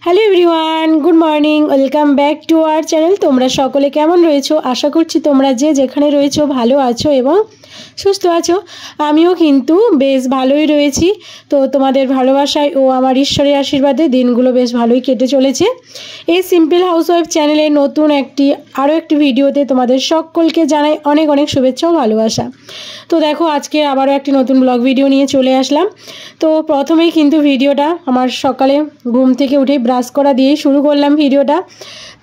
Hello everyone, good morning, welcome back to our channel. তোমরা সকলে কেমন রয়েছো? আশা করছি তোমরা যে যেখানে রয়েছো ভালো আছো এবং সুস্থ আছো। আমিও কিন্তু বেশ ভালোই রয়েছি। তো তোমাদের ভালোবাসায় ও আমার ঈশ্বরের আশীর্বাদে দিনগুলো বেশ ভালোই কেটে চলেছে। এই সিম্পল হাউসওয়াইফ চ্যানেলে নতুন আরও একটি ভিডিওতে তোমাদের সকলকে জানাই অনেক অনেক শুভেচ্ছা ও ভালোবাসা। তো দেখো, আজকে আবারও একটি নতুন ব্লগ ভিডিও নিয়ে চলে আসলাম। তো প্রথমেই কিন্তু ভিডিওটা আমার সকালে ঘুম থেকে উঠেই ব্রাশ করা দিয়েই শুরু করলাম ভিডিওটা।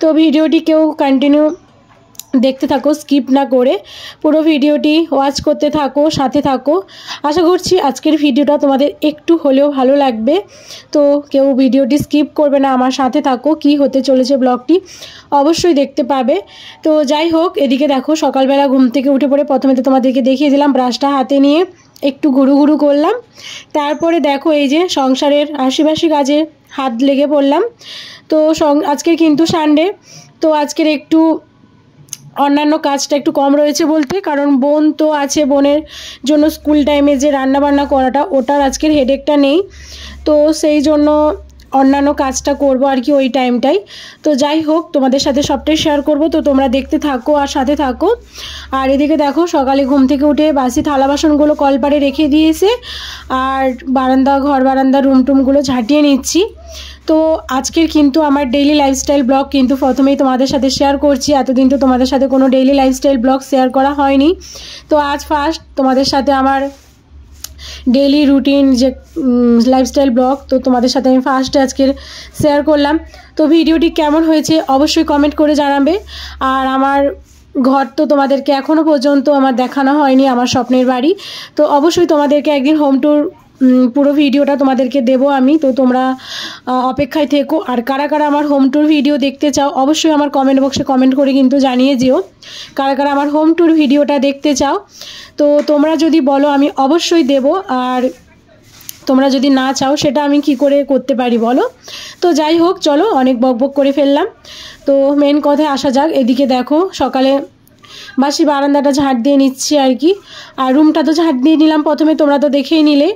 তো ভিডিওটি কেউ কন্টিনিউ দেখতে থাকো, স্কিপ না করে পুরো ভিডিওটি ওয়াচ করতে থাকো, সাথে থাকো। আশা করছি আজকের ভিডিওটা তোমাদের একটু হলেও ভালো লাগবে। তো কেউ ভিডিওটি স্কিপ করবে না, আমার সাথে থাকো, কি হতে চলেছে ব্লগটি অবশ্যই দেখতে পাবে। তো যাই হোক, এদিকে দেখো সকালবেলা ঘুম থেকে উঠে পড়ে প্রথমে তো তোমাদেরকে দেখিয়ে দিলাম, ব্রাশটা হাতে নিয়ে একটু ঘুরু ঘুরু করলাম। তারপরে দেখো এই যে সংসারের আশিবাসি কাজে হাত লেগে পড়লাম। তো আজকের কিন্তু সানডে, তো আজকের একটু অন্যান্য কাজটা একটু কম রয়েছে বলতে, কারণ বোন তো আছে, বোনের জন্য স্কুল টাইমে যে রান্নাবান্না করাটা ওটার আজকের হেডেকটা নেই। তো সেই জন্য অন্যান্য কাজটা করব আর কি ওই টাইমটাই। তো যাই হোক, তোমাদের সাথে সবটাই শেয়ার করব, তো তোমরা দেখতে থাকো আর সাথে থাকো। আর এদিকে দেখো সকালে ঘুম থেকে উঠে বাসি থালা বাসনগুলো কলপারে রেখে দিয়েছে, আর ঘর বারান্দা রুম টুমগুলো ঝাঁটিয়ে নিচ্ছি। তো আজকের কিন্তু আমার ডেইলি লাইফস্টাইল ব্লগ কিন্তু প্রথমেই তোমাদের সাথে শেয়ার করছি। এতদিন তো তোমাদের সাথে কোনো ডেইলি লাইফস্টাইল ব্লগ শেয়ার করা হয়নি। তো আজ ফার্স্ট তোমাদের সাথে আমার ডেইলি রুটিন যে লাইফস্টাইল ব্লগ, তো তোমাদের সাথে আমি ফার্স্ট আজকের শেয়ার করলাম। তো ভিডিওটি কেমন হয়েছে অবশ্যই কমেন্ট করে জানাবে। আর আমার ঘর তো তোমাদেরকে এখনও পর্যন্ত আমার দেখানো হয়নি, আমার স্বপ্নের বাড়ি। তো অবশ্যই তোমাদেরকে একদিন হোম ট্যুর পুরো ভিডিওটা তোমাদেরকে দেবো আমি। তো তোমরা অপেক্ষায় থেকো। আর কারা কারা আমার হোম ট্যুর ভিডিও দেখতে চাও অবশ্যই আমার কমেন্ট বক্সে কমেন্ট করে কিন্তু জানিয়ে যেও কারা কারা আমার হোম ট্যুর ভিডিওটা দেখতে চাও। তো তোমরা যদি বলো আমি অবশ্যই দেব, আর তোমরা যদি না চাও সেটা আমি কি করে করতে পারি বলো। তো যাই হোক, চলো অনেক বকবক করে ফেললাম। তো মেন কথায় আসা যাক। এদিকে দেখো সকালে বাসি বারান্দাটা ঝাঁট দিয়ে নিচ্ছি আর কি, আর রুমটা তো ঝাঁট দিয়ে নিলাম প্রথমে, তোমরা তো দেখেই নিলে।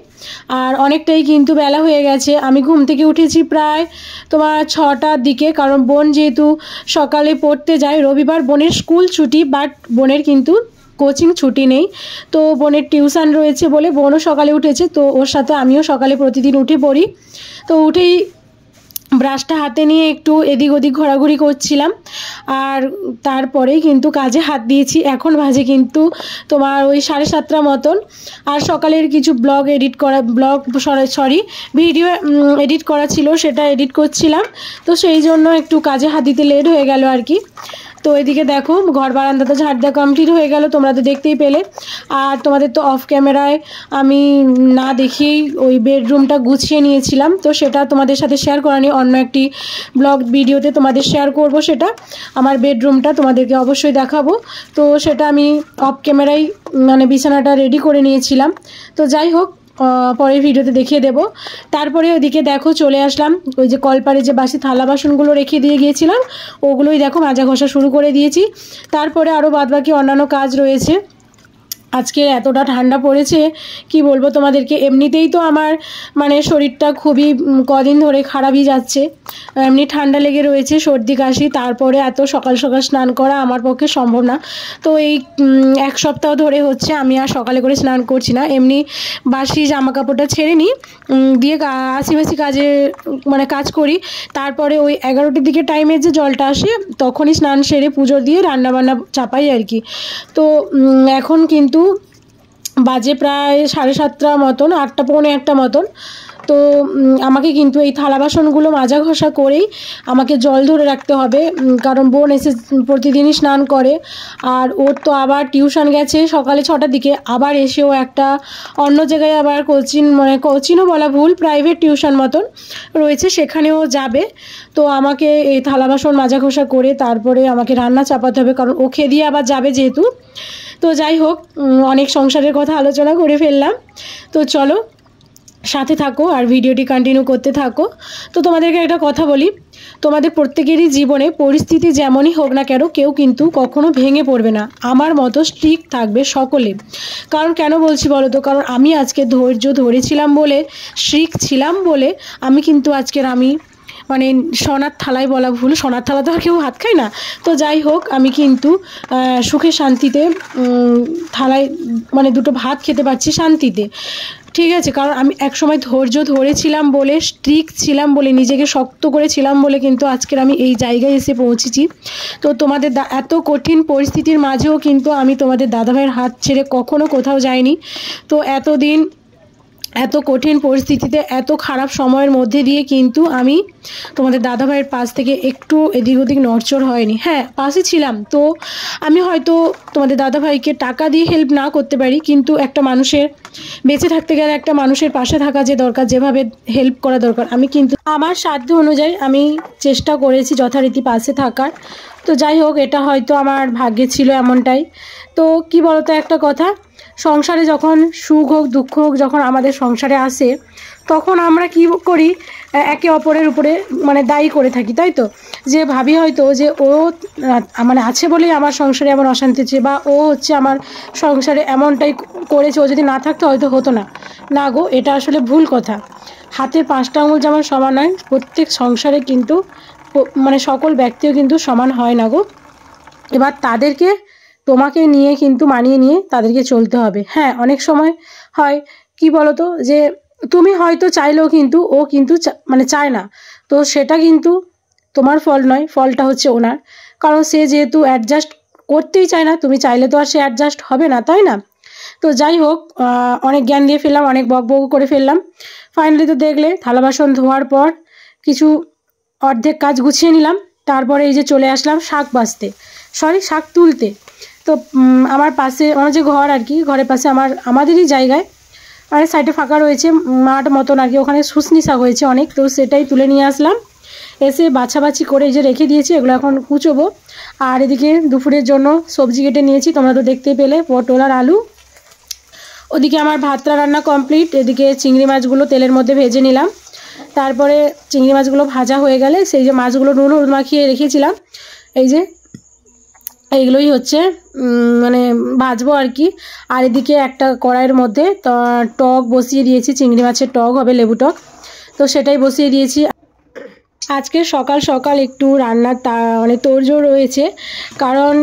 আর অনেকটাই কিন্তু বেলা হয়ে গেছে, আমি ঘুম থেকে উঠেছি প্রায় তোমার 6টার দিকে, কারণ বোন যেহেতু সকালে পড়তে যায়, রবিবার বোনের স্কুল ছুটি, বাট বোনের কিন্তু কোচিং ছুটি নেই। তো বোনের টিউশন রয়েছে বলে বোনও সকালে উঠেছে, তো ওর সাথে আমিও সকালে প্রতিদিন উঠে পড়ি। তো উঠেই ব্রাশটা হাতে নিয়ে একটু এদিক ওদিক ঘোরাঘুরি করছিলাম, আর তারপরেই কিন্তু কাজে হাত দিয়েছি। এখন বাজে কিন্তু তোমার ওই 7:30 মতন। আর সকালের কিছু ভিডিও এডিট করা ছিল, সেটা এডিট করছিলাম। তো সেই জন্য একটু কাজে হাত দিতে লেট হয়ে গেল আর কি। তো এদিকে দেখো ঘর বারান্দাতে ঝাড় দেওয়া কমপ্লিট হয়ে গেল, তোমরা তো দেখতেই পেলে। আর তোমাদের তো অফ ক্যামেরায় আমি না দেখিয়েই ওই বেডরুমটা গুছিয়ে নিয়েছিলাম, তো সেটা তোমাদের সাথে শেয়ার করানি, অন্য একটি ব্লগ ভিডিওতে তোমাদের শেয়ার করব। সেটা আমার বেডরুমটা তোমাদেরকে অবশ্যই দেখাবো। তো সেটা আমি অফ ক্যামেরায় মানে বিছানাটা রেডি করে নিয়েছিলাম। তো যাই হোক, পরের ভিডিওতে দেখিয়ে দেব। তারপরে ওইদিকে দেখো চলে আসলাম, ওই যে কলপারে যে বাসি থালা বাসনগুলো রেখে দিয়ে গিয়েছিলাম ওগুলোই দেখো মাজা ঘষা শুরু করে দিয়েছি। তারপরে আরও বাদবাকি অন্যান্য কাজ রয়েছে। আজকে এতটা ঠান্ডা পড়েছে কি বলবো তোমাদেরকে। এমনিতেই তো আমার মানে শরীরটা খুবই কদিন ধরে খারাপই যাচ্ছে, এমনি ঠান্ডা লেগে রয়েছে, সর্দি কাশি, তারপরে এত সকাল সকাল স্নান করা আমার পক্ষে সম্ভব না। তো এই 1 সপ্তাহ ধরে হচ্ছে আমি আর সকালে করে স্নান করছি না, এমনি বাসি জামা কাপড়টা ছেড়ে নিই, দিয়ে আশিবাসি কাজ করি। তারপরে ওই 11টার দিকে টাইমের যে জলটা আসে তখনই স্নান সেরে পুজো দিয়ে রান্নাবান্না চাপাই আর কি। তো এখন কিন্তু বাজে প্রায় 7:30 মতন, 8টা পৌনে 1টা মতন। তো আমাকে কিন্তু এই থালা বাসনগুলো মাজা ঘষা করেই আমাকে জল ধরে রাখতে হবে, কারণ বোন এসে প্রতিদিনই স্নান করে। আর ওর তো আবার টিউশন গেছে সকালে 6টার দিকে, আবার এসেও একটা অন্য জায়গায় আবার কোচিংও বলা ভুল, প্রাইভেট টিউশন মতন রয়েছে, সেখানেও যাবে। তো আমাকে এই থালা বাসন মাজা ঘষা করে তারপরে আমাকে রান্না চাপাতে হবে, কারণ ও খেয়ে দিয়ে আবার যাবে যেহেতু। তো যাই হোক, অনেক সংসারের কথা আলোচনা করে ফেললাম। তো চলো সাথে থাকো আর ভিডিওটি কন্টিনিউ করতে থাকো। তো তোমাদেরকে একটা কথা বলি, তোমাদের প্রত্যেকেরই জীবনে পরিস্থিতি যেমনই হোক না কেন, কেউ কিন্তু কখনো ভেঙে পড়বে না, আমার মতো স্ট্রিক্ট থাকবে সকলে। কারণ কেন বলছি বলো তো, কারণ আমি আজকে ধৈর্য ধরেছিলাম বলে, স্ট্রিক্ট ছিলাম বলে আমি কিন্তু আজকের আমি মানে সোনার থালায় বলা ভুল, সোনার থালা তো আর কেউ ভাত খায় না। তো যাই হোক, আমি কিন্তু সুখে শান্তিতে থালায় মানে দুটো ভাত খেতে পারছি শান্তিতে, ঠিক আছে। কারণ আমি একসময় ধৈর্য ধরেছিলাম বলে, স্ট্রিক্ট ছিলাম বলে, নিজেকে শক্ত করেছিলাম বলে কিন্তু আজকের আমি এই জায়গায় এসে পৌঁছেছি। তো তোমাদের এত কঠিন পরিস্থিতির মাঝেও কিন্তু আমি তোমাদের দাদাভাইয়ের হাত ছেড়ে কখনো কোথাও যাইনি। তো এতদিন এত কঠিন পরিস্থিতিতে, এত খারাপ সময়ের মধ্যে দিয়ে কিন্তু আমি তোমাদের দাদাভাইয়ের পাশ থেকে একটু এদিক ওদিক নড়চড় হয়নি। হ্যাঁ, পাশে ছিলাম। তো আমি হয়তো তোমাদের দাদাভাইকে টাকা দিয়ে হেল্প না করতে পারি, কিন্তু একটা মানুষের বেঁচে থাকতে গেলে একটা মানুষের পাশে থাকা যে দরকার, যেভাবে হেল্প করা দরকার, আমি কিন্তু আমার সাধ্য অনুযায়ী আমি চেষ্টা করেছি যথারীতি পাশে থাকার। তো যাই হোক, এটা হয়তো আমার ভাগ্যে ছিল এমনটাই। তো কি বলতো একটা কথা, সংসারে যখন সুখ হোক দুঃখ হোক যখন আমাদের সংসারে আসে, তখন আমরা কি করি, একে অপরের উপরে মানে দায়ী করে থাকি, তাই তো। যে ভাবি হয়তো যে ও মানে আছে বলেই আমার সংসারে এমন অশান্তি হচ্ছে, বা ও হচ্ছে আমার সংসারে এমনটাই করেছে, ও যদি না থাকতো হয়তো হতো না। না গো, এটা আসলে ভুল কথা। হাতের 5টা আঙুল যেমন সমান হয়, প্রত্যেক সংসারে কিন্তু মানে সকল ব্যক্তিও কিন্তু সমান হয় না গো। এবার তাদেরকে তোমাকে নিয়ে কিন্তু মানিয়ে নিয়ে তাদেরকে চলতে হবে। হ্যাঁ, অনেক সময় হয় কি বলতো, যে তুমি হয়তো চাইলেও কিন্তু ও কিন্তু মানে চায় না। তো সেটা কিন্তু তোমার ফল নয়, ফলটা হচ্ছে ওনার। কারণ সে যেহেতু অ্যাডজাস্ট করতেই চায় না, তুমি চাইলে তো আর সে অ্যাডজাস্ট হবে না, তাই না। তো যাই হোক, অনেক জ্ঞান দিয়ে ফেললাম, অনেক বকবক করে ফেললাম। ফাইনালি তো দেখলে থালা বাসন ধোয়ার পর কিছু অর্ধেক কাজ গুছিয়ে নিলাম। তারপরে এই যে চলে আসলাম শাক শাক তুলতে। তো আমার পাশে আমার যে ঘর আর কি, ঘরের পাশে আমাদেরই জায়গায় মানে সাইডে ফাঁকা রয়েছে মাঠ মতন আর কি, ওখানে শুশনি শাক হয়েছে অনেক। তো সেটাই তুলে নিয়ে আসলাম, এসে বাছাবাছি করে এই যে রেখে দিয়েছি, এগুলো এখন কুচোবো। আর এদিকে দুপুরের জন্য সবজি কেটে নিয়েছি, তোমরা তো দেখতে পেলে, পটল আর আলু। ওদিকে আমার ভাতটা রান্না কমপ্লিট। এদিকে চিংড়ি মাছগুলো তেলের মধ্যে ভেজে নিলাম। তারপরে চিংড়ি মাছগুলো ভাজা হয়ে গেলে সেই যে মাছগুলো নুন হলুদ মাখিয়ে রেখেছিলাম, এই যে এইগুলোই হচ্ছে মানে ভাজবো আর কি। আর এদিকে একটা কড়াইয়ের মধ্যে টক বসিয়ে দিয়েছি, চিংড়ি মাছের টক হবে, লেবু টক। তো সেটাই বসিয়ে দিয়েছি। আজকে সকাল সকাল একটু রান্নার মানে তোড়জোড় রয়েছে, কারণ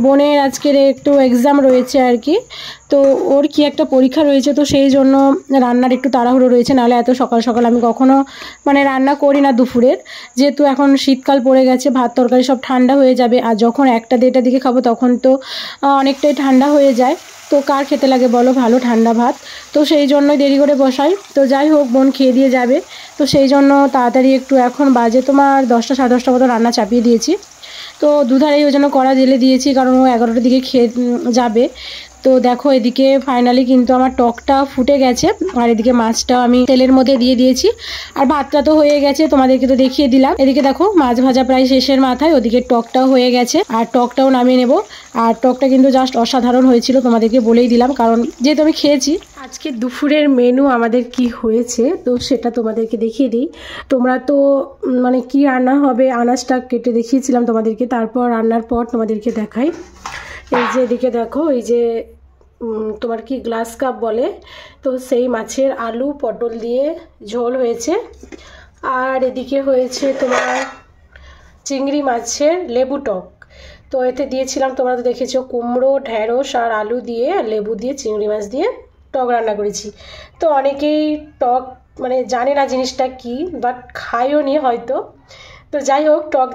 বোনের আজকের একটু এক্সাম রয়েছে আর কি। তো ওর কি একটা পরীক্ষা রয়েছে, তো সেই জন্য রান্নার একটু তাড়াহুড়ো রয়েছে। নাহলে এত সকাল সকাল আমি কখনো মানে রান্না করি না দুপুরের, যেহেতু এখন শীতকাল পড়ে গেছে, ভাত তরকারি সব ঠান্ডা হয়ে যাবে। আর যখন 1টা 1:30টার দিকে খাবো তখন তো অনেকটাই ঠান্ডা হয়ে যায়। তো কার খেতে লাগে বলো ভালো ঠান্ডা ভাত, তো সেই জন্যই দেরি করে বসাই। তো যাই হোক, বোন খেয়ে দিয়ে যাবে, তো সেই জন্য তাড়াতাড়ি একটু, এখন বাজে তোমার 10টা 10:30টা মতো রান্না চাপিয়ে দিয়েছি। তো দুধারেই ওই জন্য কড়া জেলে দিয়েছি, কারণ ও 11টার দিকে খেয়ে যাবে। তো দেখো এদিকে ফাইনালি কিন্তু আমার টকটা ফুটে গেছে, আর এদিকে মাছটা আমি তেলের মধ্যে দিয়ে দিয়েছি, আর ভাতটা তো হয়ে গেছে, তোমাদেরকে তো দেখিয়ে দিলাম। এদিকে দেখো মাছ ভাজা প্রায় শেষের মাথায়, ওদিকে টকটাও হয়ে গেছে, আর টকটাও নামিয়ে নেব। আর টকটা কিন্তু জাস্ট অসাধারণ হয়েছিল, তোমাদেরকে বলেই দিলাম, কারণ যেহেতু আমি খেয়েছি। আজকে দুপুরের মেনু আমাদের কি হয়েছে তো সেটা তোমাদেরকে দেখিয়ে দিই। তোমরা তো মানে কি রান্না হবে আনাজটা কেটে দেখিয়েছিলাম তোমাদেরকে, তারপর রান্নার পর তোমাদেরকে দেখাই। এই যে এদিকে দেখো, এই যে তোমার কি গ্লাস কাপ বলে, তো সেই মাছের আলু পটল দিয়ে ঝোল হয়েছে। আর এদিকে হয়েছে তোমার চিংড়ি মাছের লেবু টক। তো এতে দিয়েছিলাম, তোমরা তো দেখেছো, কুমড়ো ঢেঁড়স আর আলু দিয়ে লেবু দিয়ে চিংড়ি মাছ দিয়ে টক রান্না করেছি। তো অনেকেই টক মানে জানে না জিনিসটা কি, বাট খায়ও নি হয়তো। তো যাই হোক, টক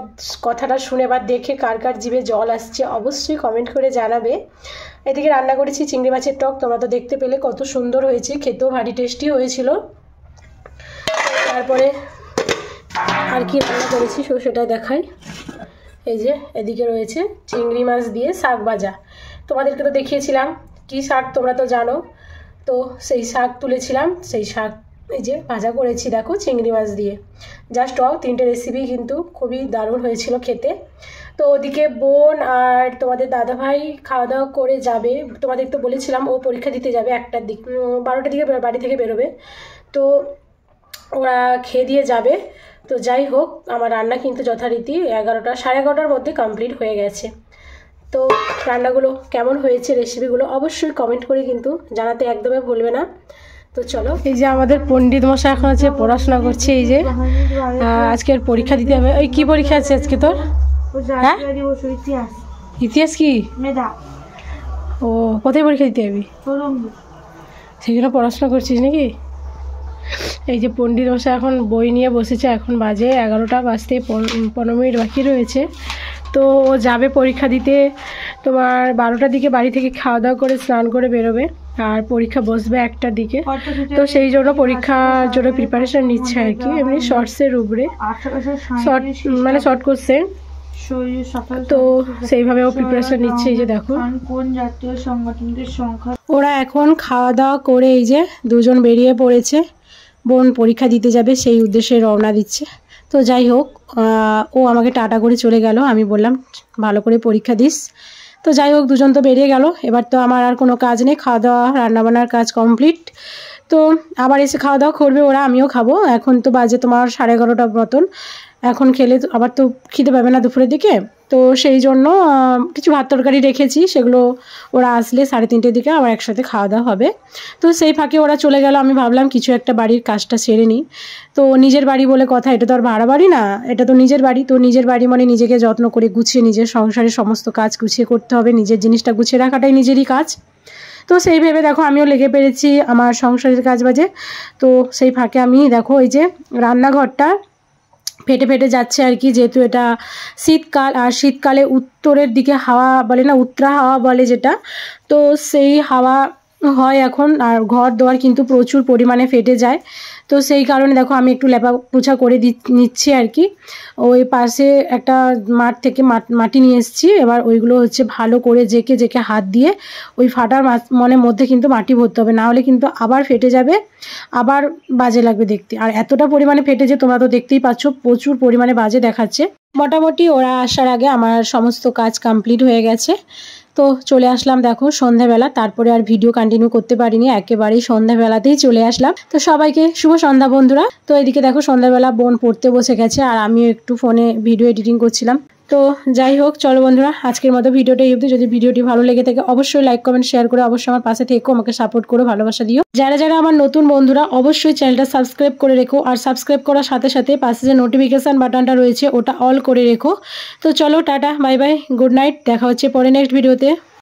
কথাটা শুনে বা দেখে কার কার জিভে জল আসছে অবশ্যই কমেন্ট করে জানাবে। এদিকে রান্না করেছি চিংড়ি মাছের টক, তোমরা তো দেখতে পেলে কত সুন্দর হয়েছে, খেতেও ভারী টেস্টি হয়েছিল। তারপরে আর কি রান্না করেছি সেটা দেখাই। এই যে এদিকে রয়েছে চিংড়ি মাছ দিয়ে শাক ভাজা, তোমাদেরকে তো দেখিয়েছিলাম কি শাক, তোমরা তো জানো। তো সেই শাক তুলেছিলাম, সেই শাক এই যে ভাজা করেছি দেখো চিংড়ি মাছ দিয়ে, জাস্ট 3টে রেসিপি কিন্তু খুবই দারুণ হয়েছিল খেতে। তো ওদিকে বোন আর তোমাদের দাদাভাই খাওয়া দাওয়া করে যাবে, তোমাদের তো বলেছিলাম ও পরীক্ষা দিতে যাবে 1টার দিক, 12টার দিকে বাড়ি থেকে বেরোবে। তো ওরা খেয়ে দিয়ে যাবে। তো যাই হোক, আমার রান্না কিন্তু যথারীতি 11টা 11:30টার মধ্যে কমপ্লিট হয়ে গেছে। তো রান্নাগুলো কেমন হয়েছে, রেসিপিগুলো অবশ্যই কমেন্ট করে কিন্তু জানাতে একদমই ভুলবে না। তো চলো, এই যে আমাদের পণ্ডিত মশাই এখন আছে পড়াশোনা করছে। এই যে আজকের পরীক্ষা দিতে হবে। ওই কি পরীক্ষা আছে আজকে তোর? হ্যাঁ, ইতিহাস। কি ও, কোথায় পরীক্ষা দিতে যাবি? সেই জন্য পড়াশোনা করছিস নাকি? এই যে পণ্ডিত মশাই এখন বই নিয়ে বসেছে। এখন বাজে 11টা বাজতে 15 মিনিট বাকি রয়েছে। তো ও যাবে পরীক্ষা দিতে তোমার 12টার দিকে, বাড়ি থেকে খাওয়া দাওয়া করে স্নান করে বেরোবে, আর পরীক্ষা বসবে 1টার দিকে। তো সেই জন্য পরীক্ষার জন্য প্রিপারেশন নিচ্ছে আর কি, এমনি শর্টসের উপরে, মানে শর্ট কোশ্চেন। তো সেইভাবে ও প্রিপারেশন নিচ্ছে। এই যে দেখো কোন জাতীয় সংগঠনটির সংখ্যা। ওরা এখন খাওয়া দাওয়া করে এই যে দুজন বেরিয়ে পড়েছে। বোন পরীক্ষা দিতে যাবে সেই উদ্দেশ্যে রওনা দিচ্ছে। তো যাই হোক, ও আমাকে টাটা করে চলে গেল। আমি বললাম ভালো করে পরীক্ষা দিস। তো যাই হোক, দুজন তো বেরিয়ে গেল। এবার তো আমার আর কোনো কাজ নেই, খাওয়া দাওয়া রান্নাবান্নার কাজ কমপ্লিট। তো আবার এসে খাওয়া দাওয়া করবে ওরা, আমিও খাবো। এখন তো বাজে তোমার 11:30 মতন। এখন খেলে আবার তো খিদে পাবে না দুপুরের দিকে। তো সেই জন্য কিছু ভাত তরকারি রেখেছি, সেগুলো ওরা আসলে 3:30টার দিকে আবার একসাথে খাওয়া দাওয়া হবে। তো সেই ফাঁকে ওরা চলে গেল। আমি ভাবলাম কিছু একটা বাড়ির কাজটা সেরে নিই। তো নিজের বাড়ি বলে কথা, এটা তো আর ভাড়া বাড়ি না, এটা তো নিজের বাড়ি। তো নিজের বাড়ি মানে নিজেকে যত্ন করে গুছিয়ে নিজের সংসারের সমস্ত কাজ গুছিয়ে করতে হবে। নিজের জিনিসটা গুছিয়ে রাখাটাই নিজেরই কাজ। তো সেই ভেবে দেখো আমিও লেগে পেরেছি আমার সংসারের কাজ বাজে। তো সেই ফাঁকে আমি দেখো এই যে রান্নাঘরটা ফেটে ফেটে যাচ্ছে আর কি, যেহেতু এটা শীতকাল। আর শীতকালে উত্তরের দিকে হাওয়া বলে না, উত্তরা হাওয়া বলে যেটা, তো সেই হাওয়া হয় এখন। আর ঘর দোয়ার কিন্তু প্রচুর পরিমাণে ফেটে যায়। তো সেই কারণে দেখো আমি একটু লেপা পোছা করে নিচ্ছি আর কি। ওই পাশে একটা মাঠ থেকে মাটি নিয়ে এসেছি। এবার ওইগুলো হচ্ছে ভালো করে জেকে জেকে হাত দিয়ে ওই ফাটার মধ্যে কিন্তু মাটি ভরতে হবে, না হলে কিন্তু আবার ফেটে যাবে, আবার বাজে লাগবে দেখতে। আর এতটা পরিমাণে ফেটে যে তোমরা তো দেখতেই পাচ্ছ, প্রচুর পরিমাণে বাজে দেখাচ্ছে। মোটামুটি ওরা আসার আগে আমার সমস্ত কাজ কমপ্লিট হয়ে গেছে। তো চলে আসলাম দেখো সন্ধ্যাবেলা। তারপরে আর ভিডিও কন্টিনিউ করতে পারিনি, একেবারেই সন্ধ্যাবেলাতেই চলে আসলাম। তো সবাইকে শুভ সন্ধ্যা বন্ধুরা। তো এদিকে দেখো সন্ধ্যাবেলা বোন পড়তে বসে গেছে, আর আমিও একটু ফোনে ভিডিও এডিটিং করছিলাম। তো যাই হোক, চলো বন্ধুরা, আজকের মতো ভিডিওটা এই অবধি। যদি ভিডিওটি ভালো লেগে থাকে অবশ্যই লাইক কমেন্ট শেয়ার করে অবশ্যই আমার পাশে থেকো, আমাকে সাপোর্ট করো, ভালোবাসা দিও। যারা যারা আমার নতুন বন্ধুরা অবশ্যই চ্যানেলটা সাবস্ক্রাইব করে রেখো, আর সাবস্ক্রাইব করার সাথে সাথে পাশে যে নোটিফিকেশান বাটনটা রয়েছে ওটা অল করে রেখো। তো চলো tata, bye bye, good night, দেখা হচ্ছে পরে নেক্সট ভিডিওতে।